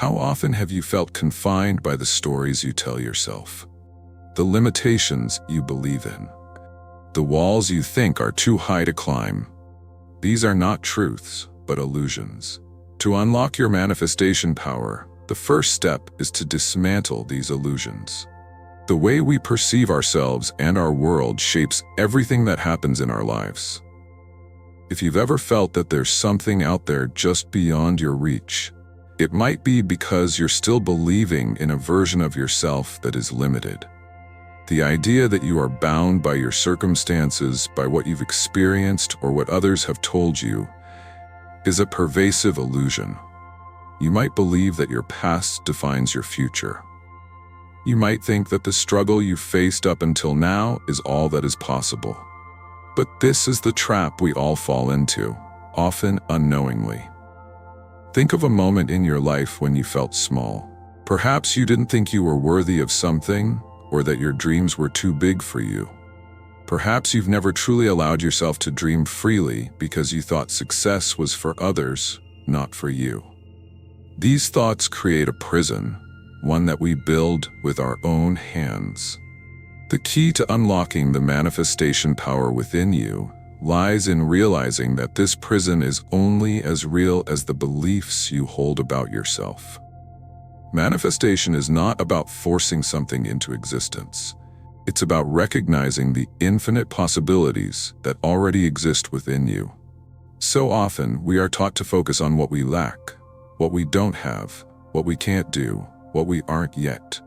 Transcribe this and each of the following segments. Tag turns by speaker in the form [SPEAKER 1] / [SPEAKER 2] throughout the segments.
[SPEAKER 1] How often have you felt confined by the stories you tell yourself? The limitations you believe in? The walls you think are too high to climb? These are not truths, but illusions. To unlock your manifestation power, the first step is to dismantle these illusions. The way we perceive ourselves and our world shapes everything that happens in our lives. If you've ever felt that there's something out there just beyond your reach, it might be because you're still believing in a version of yourself that is limited. The idea that you are bound by your circumstances, by what you've experienced, or what others have told you is a pervasive illusion. You might believe that your past defines your future. You might think that the struggle you've faced up until now is all that is possible. But this is the trap we all fall into, often unknowingly. Think of a moment in your life when you felt small. Perhaps you didn't think you were worthy of something, or that your dreams were too big for you. Perhaps you've never truly allowed yourself to dream freely because you thought success was for others, not for you. These thoughts create a prison, one that we build with our own hands. The key to unlocking the manifestation power within you lies in realizing that this prison is only as real as the beliefs you hold about yourself. Manifestation is not about forcing something into existence. It's about recognizing the infinite possibilities that already exist within you. So often, we are taught to focus on what we lack, what we don't have, what we can't do, what we aren't yet.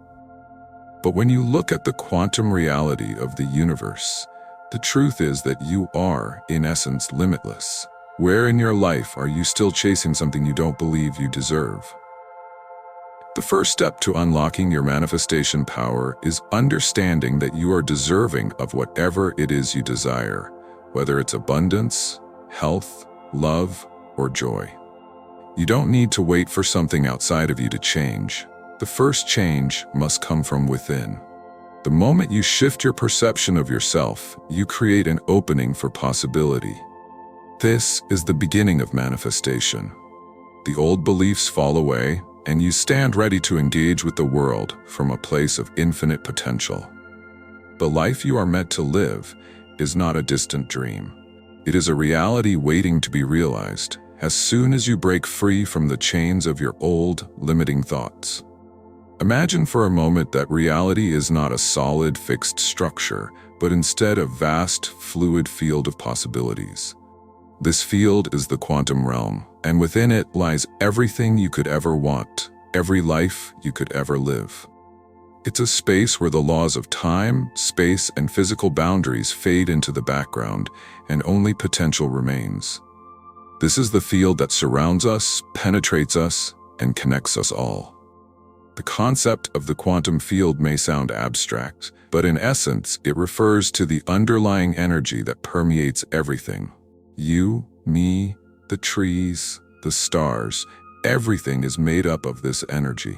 [SPEAKER 1] But when you look at the quantum reality of the universe, the truth is that you are, in essence, limitless. Where in your life are you still chasing something you don't believe you deserve? The first step to unlocking your manifestation power is understanding that you are deserving of whatever it is you desire, whether it's abundance, health, love, or joy. You don't need to wait for something outside of you to change. The first change must come from within. The moment you shift your perception of yourself, you create an opening for possibility. This is the beginning of manifestation. The old beliefs fall away, and you stand ready to engage with the world from a place of infinite potential. The life you are meant to live is not a distant dream. It is a reality waiting to be realized as soon as you break free from the chains of your old, limiting thoughts. Imagine for a moment that reality is not a solid, fixed structure, but instead a vast, fluid field of possibilities. This field is the quantum realm, and within it lies everything you could ever want, every life you could ever live. It's a space where the laws of time, space, and physical boundaries fade into the background, and only potential remains. This is the field that surrounds us, penetrates us, and connects us all. The concept of the quantum field may sound abstract, but in essence, it refers to the underlying energy that permeates everything. You, me, the trees, the stars, everything is made up of this energy.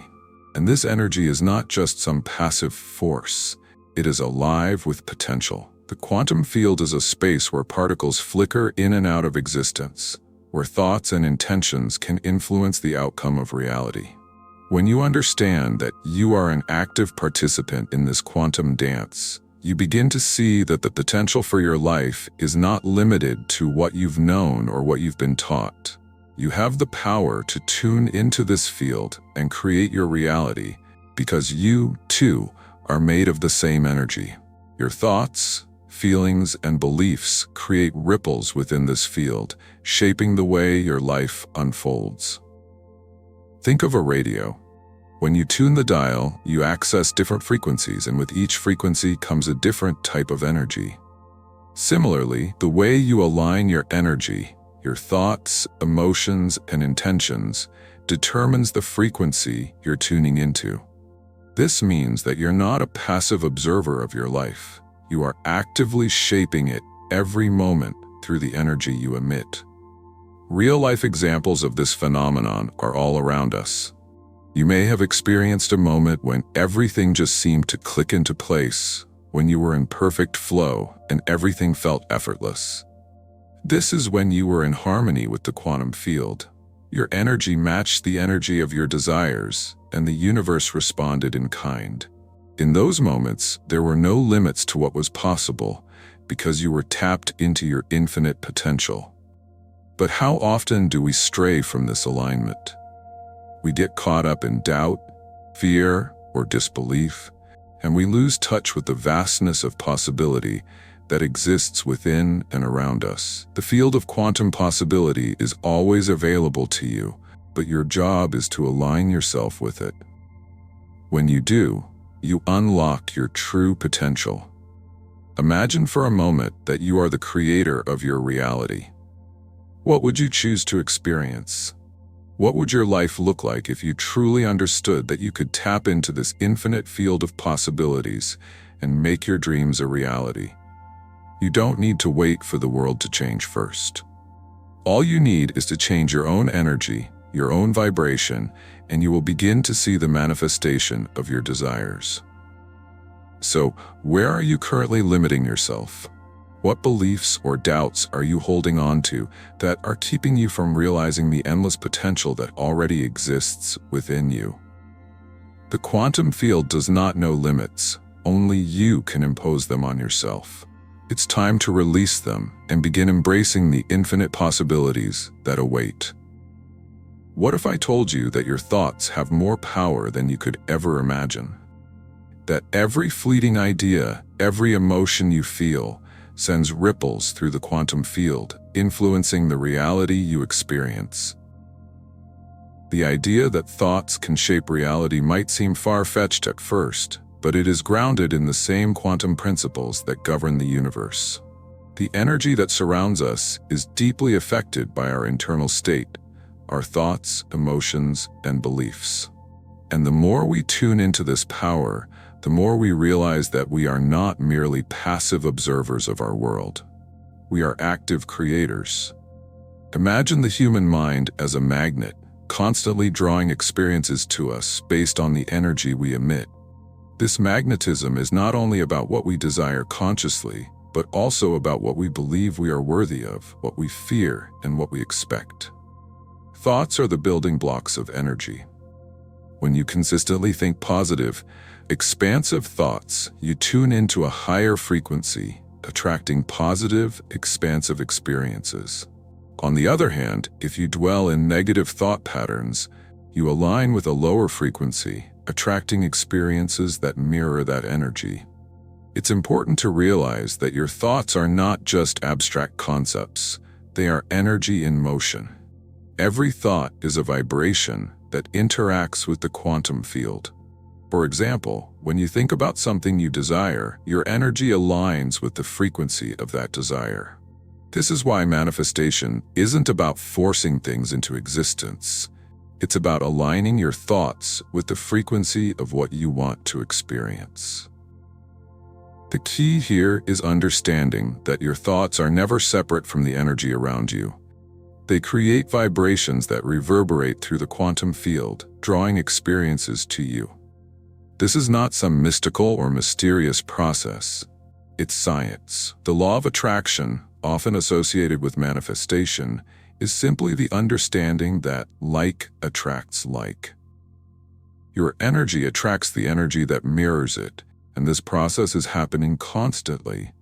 [SPEAKER 1] And this energy is not just some passive force. It is alive with potential. The quantum field is a space where particles flicker in and out of existence, where thoughts and intentions can influence the outcome of reality. When you understand that you are an active participant in this quantum dance, you begin to see that the potential for your life is not limited to what you've known or what you've been taught. You have the power to tune into this field and create your reality because you, too, are made of the same energy. Your thoughts, feelings, and beliefs create ripples within this field, shaping the way your life unfolds. Think of a radio. When you tune the dial, you access different frequencies, and with each frequency comes a different type of energy. Similarly, the way you align your energy, your thoughts, emotions, and intentions, determines the frequency you're tuning into. This means that you're not a passive observer of your life. You are actively shaping it every moment through the energy you emit. Real-life examples of this phenomenon are all around us. You may have experienced a moment when everything just seemed to click into place, when you were in perfect flow and everything felt effortless. This is when you were in harmony with the quantum field, Your energy matched the energy of your desires, and the universe responded in kind. In those moments, there were no limits to what was possible because you were tapped into your infinite potential. But how often do we stray from this alignment? We get caught up in doubt, fear, or disbelief, and we lose touch with the vastness of possibility that exists within and around us. The field of quantum possibility is always available to you, but your job is to align yourself with it. When you do, you unlock your true potential. Imagine for a moment that you are the creator of your reality. What would you choose to experience? What would your life look like if you truly understood that you could tap into this infinite field of possibilities and make your dreams a reality? You don't need to wait for the world to change first. All you need is to change your own energy, your own vibration, and you will begin to see the manifestation of your desires. So, where are you currently limiting yourself? What beliefs or doubts are you holding on to that are keeping you from realizing the endless potential that already exists within you? The quantum field does not know limits. Only you can impose them on yourself. It's time to release them and begin embracing the infinite possibilities that await. What if I told you that your thoughts have more power than you could ever imagine? That every fleeting idea, every emotion you feel, sends ripples through the quantum field, influencing the reality you experience. The idea that thoughts can shape reality might seem far-fetched at first, but it is grounded in the same quantum principles that govern the universe. The energy that surrounds us is deeply affected by our internal state, our thoughts, emotions, and beliefs. And the more we tune into this power, the more we realize that we are not merely passive observers of our world. We are active creators. Imagine the human mind as a magnet, constantly drawing experiences to us based on the energy we emit. This magnetism is not only about what we desire consciously, but also about what we believe we are worthy of, what we fear, and what we expect. Thoughts are the building blocks of energy. When you consistently think positive, expansive thoughts, you tune into a higher frequency, attracting positive, expansive experiences. On the other hand, if you dwell in negative thought patterns, you align with a lower frequency, attracting experiences that mirror that energy. It's important to realize that your thoughts are not just abstract concepts, they are energy in motion. Every thought is a vibration that interacts with the quantum field. For example, when you think about something you desire, your energy aligns with the frequency of that desire. This is why manifestation isn't about forcing things into existence. It's about aligning your thoughts with the frequency of what you want to experience. The key here is understanding that your thoughts are never separate from the energy around you. They create vibrations that reverberate through the quantum field, drawing experiences to you. This is not some mystical or mysterious process. It's science. The law of attraction, often associated with manifestation, is simply the understanding that like attracts like. Your energy attracts the energy that mirrors it, and this process is happening constantly,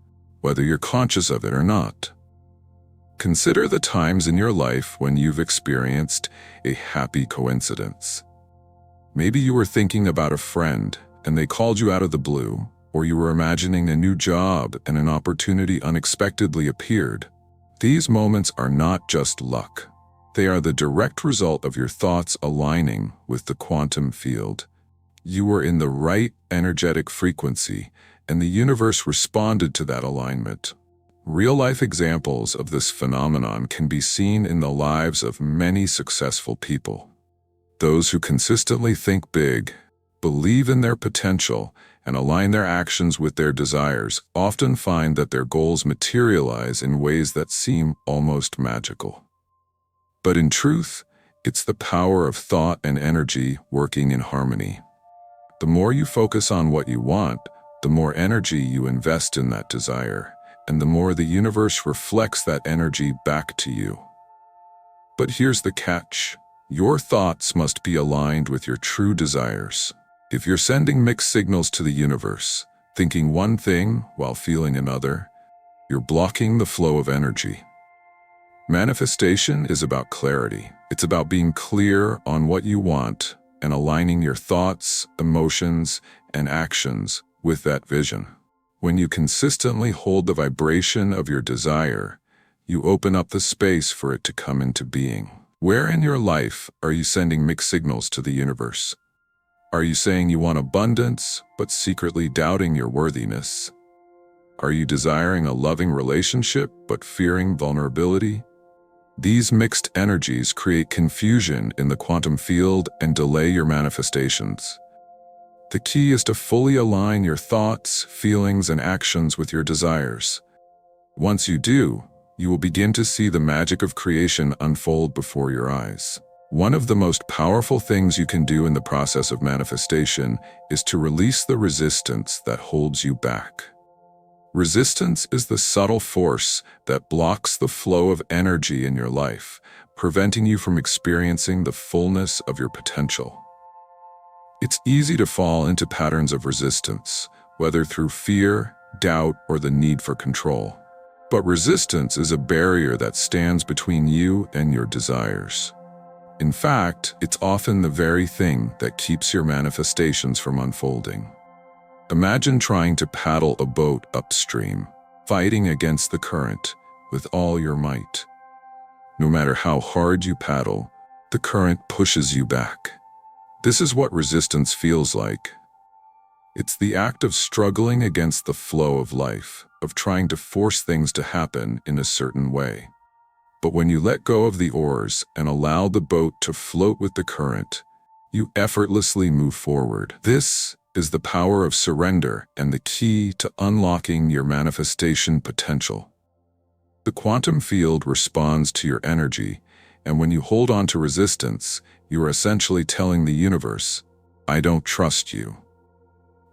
[SPEAKER 1] whether you're conscious of it or not. Consider the times in your life when you've experienced a happy coincidence. Maybe you were thinking about a friend and they called you out of the blue, or you were imagining a new job and an opportunity unexpectedly appeared. These moments are not just luck. They are the direct result of your thoughts aligning with the quantum field. You were in the right energetic frequency, and the universe responded to that alignment. Real-life examples of this phenomenon can be seen in the lives of many successful people. Those who consistently think big, believe in their potential, and align their actions with their desires often find that their goals materialize in ways that seem almost magical. But in truth, it's the power of thought and energy working in harmony. The more you focus on what you want, the more energy you invest in that desire, and the more the universe reflects that energy back to you. But here's the catch. Your thoughts must be aligned with your true desires. If you're sending mixed signals to the universe, thinking one thing while feeling another, you're blocking the flow of energy. Manifestation is about clarity. It's about being clear on what you want and aligning your thoughts, emotions, and actions with that vision. When you consistently hold the vibration of your desire, you open up the space for it to come into being. Where in your life are you sending mixed signals to the universe? Are you saying you want abundance, but secretly doubting your worthiness? Are you desiring a loving relationship, but fearing vulnerability? These mixed energies create confusion in the quantum field and delay your manifestations. The key is to fully align your thoughts, feelings, and actions with your desires. Once you do, you will begin to see the magic of creation unfold before your eyes. One of the most powerful things you can do in the process of manifestation is to release the resistance that holds you back. Resistance is the subtle force that blocks the flow of energy in your life, preventing you from experiencing the fullness of your potential. It's easy to fall into patterns of resistance, whether through fear, doubt, or the need for control. But resistance is a barrier that stands between you and your desires. In fact, it's often the very thing that keeps your manifestations from unfolding. Imagine trying to paddle a boat upstream, fighting against the current with all your might. No matter how hard you paddle, the current pushes you back. This is what resistance feels like. It's the act of struggling against the flow of life, of trying to force things to happen in a certain way. But when you let go of the oars and allow the boat to float with the current, you effortlessly move forward. This is the power of surrender and the key to unlocking your manifestation potential. The quantum field responds to your energy, and when you hold on to resistance, you are essentially telling the universe, "I don't trust you."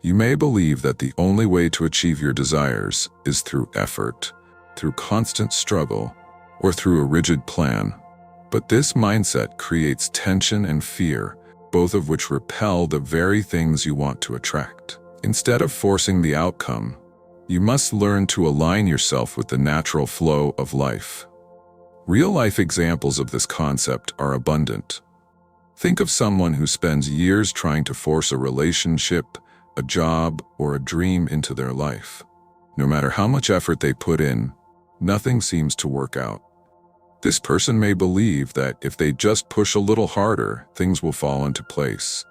[SPEAKER 1] You may believe that the only way to achieve your desires is through effort, through constant struggle, or through a rigid plan. But this mindset creates tension and fear, both of which repel the very things you want to attract. Instead of forcing the outcome, you must learn to align yourself with the natural flow of life. Real-life examples of this concept are abundant. Think of someone who spends years trying to force a relationship, a job, or a dream into their life. No matter how much effort they put in, nothing seems to work out. This person may believe that if they just push a little harder, things will fall into place.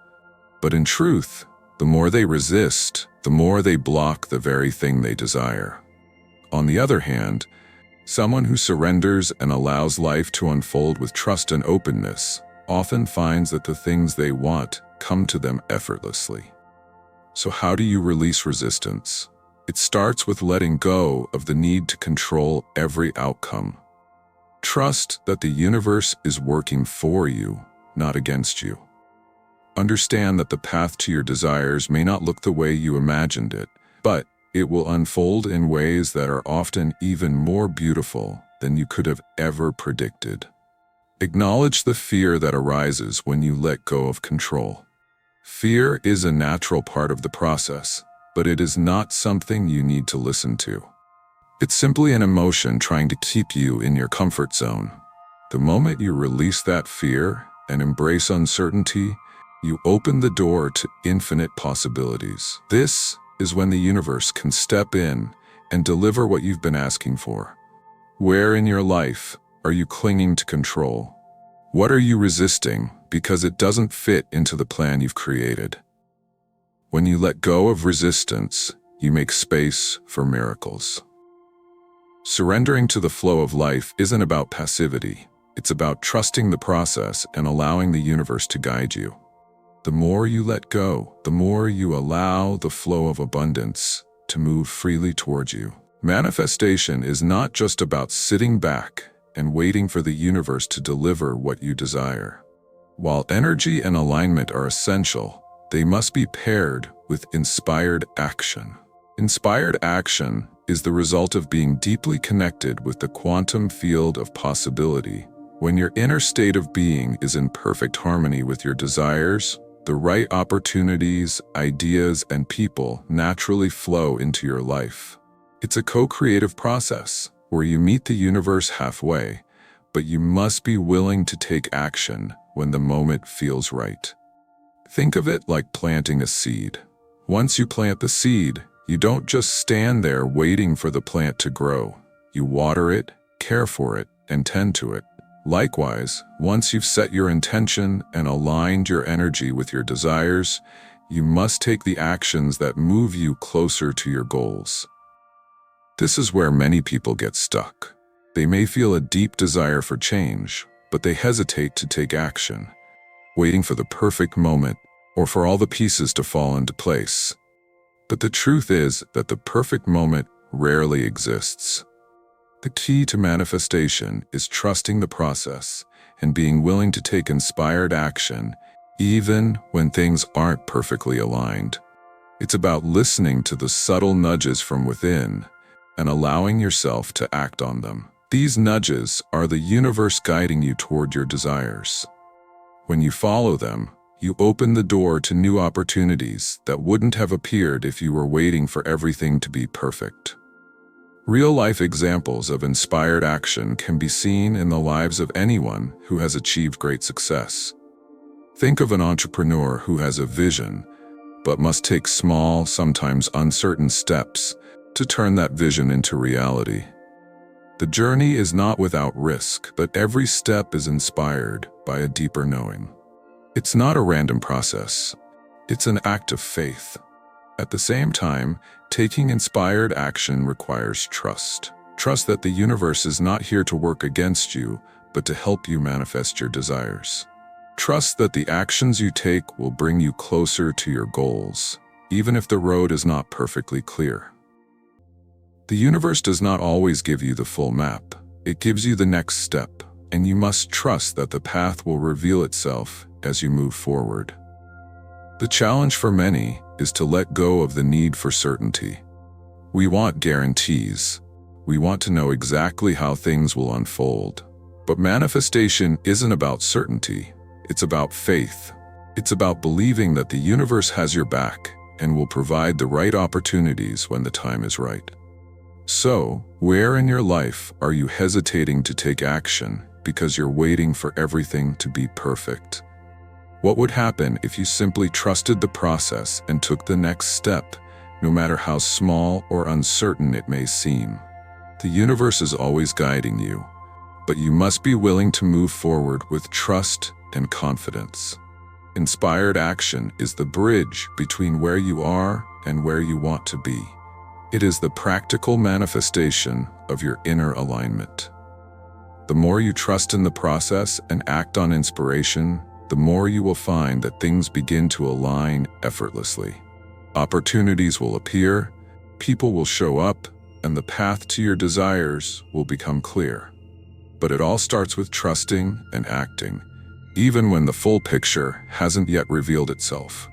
[SPEAKER 1] But in truth, the more they resist, the more they block the very thing they desire. On the other hand, someone who surrenders and allows life to unfold with trust and openness often finds that the things they want come to them effortlessly. So how do you release resistance? It starts with letting go of the need to control every outcome. Trust that the universe is working for you, not against you. Understand that the path to your desires may not look the way you imagined it, but it will unfold in ways that are often even more beautiful than you could have ever predicted. Acknowledge the fear that arises when you let go of control. Fear is a natural part of the process, but it is not something you need to listen to. It's simply an emotion trying to keep you in your comfort zone. The moment you release that fear and embrace uncertainty, you open the door to infinite possibilities. This is when the universe can step in and deliver what you've been asking for. Where in your life are you clinging to control? What are you resisting because it doesn't fit into the plan you've created? When you let go of resistance, you make space for miracles. Surrendering to the flow of life isn't about passivity. It's about trusting the process and allowing the universe to guide you. The more you let go, the more you allow the flow of abundance to move freely towards you. Manifestation is not just about sitting back and waiting for the universe to deliver what you desire. While energy and alignment are essential, they must be paired with inspired action. Inspired action is the result of being deeply connected with the quantum field of possibility When your inner state of being is in perfect harmony with your desires, the right opportunities, ideas, and people naturally flow into your life. It's a co-creative process where you meet the universe halfway, but you must be willing to take action when the moment feels right. Think of it like planting a seed. Once you plant the seed, you don't just stand there waiting for the plant to grow. You water it, care for it, and tend to it. Likewise, once you've set your intention and aligned your energy with your desires, you must take the actions that move you closer to your goals. This is where many people get stuck. They may feel a deep desire for change, but they hesitate to take action, waiting for the perfect moment or for all the pieces to fall into place. But the truth is that the perfect moment rarely exists. The key to manifestation is trusting the process and being willing to take inspired action, even when things aren't perfectly aligned. It's about listening to the subtle nudges from within and allowing yourself to act on them. These nudges are the universe guiding you toward your desires. When you follow them, you open the door to new opportunities that wouldn't have appeared if you were waiting for everything to be perfect. Real-life examples of inspired action can be seen in the lives of anyone who has achieved great success. Think of an entrepreneur who has a vision, but must take small, sometimes uncertain steps to turn that vision into reality. The journey is not without risk, but every step is inspired by a deeper knowing. It's not a random process. It's an act of faith. At the same time, taking inspired action requires trust. Trust that the universe is not here to work against you, but to help you manifest your desires. Trust that the actions you take will bring you closer to your goals, even if the road is not perfectly clear. The universe does not always give you the full map. It gives you the next step, and you must trust that the path will reveal itself as you move forward. The challenge for many is to let go of the need for certainty. We want guarantees. We want to know exactly how things will unfold. But manifestation isn't about certainty. It's about faith. It's about believing that the universe has your back and will provide the right opportunities when the time is right. So, where in your life are you hesitating to take action because you're waiting for everything to be perfect? What would happen if you simply trusted the process and took the next step, no matter how small or uncertain it may seem? The universe is always guiding you, but you must be willing to move forward with trust and confidence. Inspired action is the bridge between where you are and where you want to be. It is the practical manifestation of your inner alignment. The more you trust in the process and act on inspiration, the more you will find that things begin to align effortlessly. Opportunities will appear, people will show up, and the path to your desires will become clear. But it all starts with trusting and acting, even when the full picture hasn't yet revealed itself.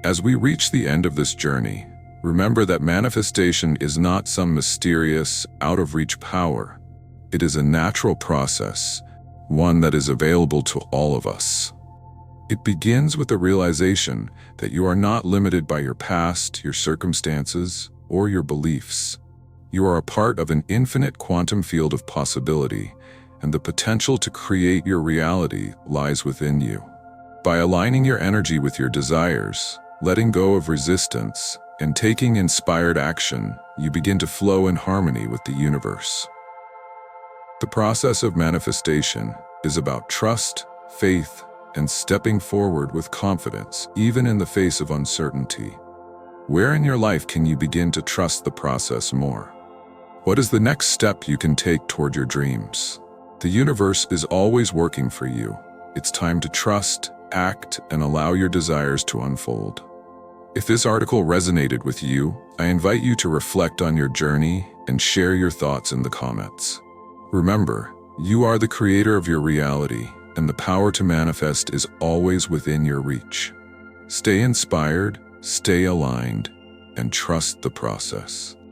[SPEAKER 1] As we reach the end of this journey, remember that manifestation is not some mysterious, out-of-reach power. It is a natural process, one that is available to all of us. It begins with the realization that you are not limited by your past, your circumstances, or your beliefs. You are a part of an infinite quantum field of possibility, and the potential to create your reality lies within you. By aligning your energy with your desires, letting go of resistance, and taking inspired action, you begin to flow in harmony with the universe. The process of manifestation is about trust, faith, and stepping forward with confidence, even in the face of uncertainty. Where in your life can you begin to trust the process more? What is the next step you can take toward your dreams? The universe is always working for you. It's time to trust, act, and allow your desires to unfold. If this article resonated with you, I invite you to reflect on your journey and share your thoughts in the comments. Remember, you are the creator of your reality, and the power to manifest is always within your reach. Stay inspired, stay aligned, and trust the process.